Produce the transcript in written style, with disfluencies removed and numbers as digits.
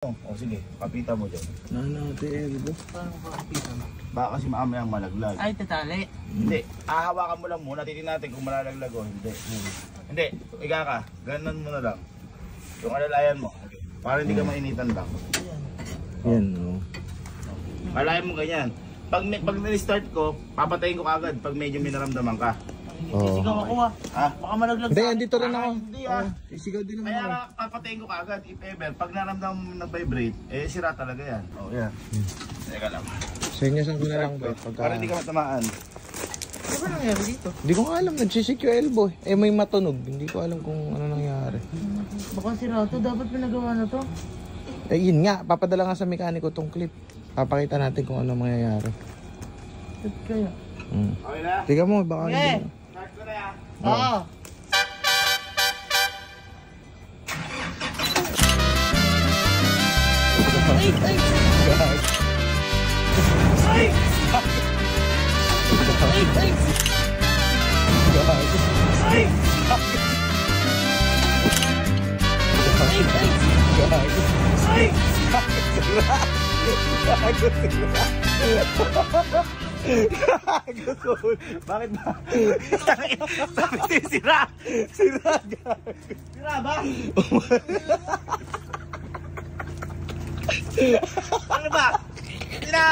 O sige, kapita mo dyan. Nanate elbow. Paano makakapita mo? Baka kasi mamayang malaglag. Ay, tatali. Hindi, hahawakan mo lang muna. Titignan natin kung malalaglag o hindi. Hindi, ika ka. Ganon mo na lang. Yung alalayan mo. Para hindi ka mainitan lang. Yan, no. Alalayan mo ganyan. Pag nil-start ko, papatayin ko kagad pag medyo may naramdaman ka. Oo. Sigaw ako Ha? Baka malaglag Hindi, sa akin. andito rin ako. Hindi Isigaw din naman Kaya ako. papatayin ko kagad if ever. Pag naramdaman mo nag-vibrate, eh sira talaga yan. O, yan. Teka lang. Senyasan ko na lang ba? Para hindi ka matamaan. Ano ba nangyari dito? Hindi ko nga alam, nagsisik yung elbow. Eh may matunog, hindi ko alam kung ano nangyari. Baka sira to. Dapat pinagawa na to. Eh yun nga, papadala nga sa mekaniko tong clip. Papakita natin kung ano mangyayari. Ba't kaya? Okay na? Tiga mo, baka Eh! hindi. Start ko na yan. Oo. Ay! Ay! Ay! Ay! Ay! Ay! Ay! Bakit ba? Sabi sira! Sira! Sira ba? Ano ba? Sira!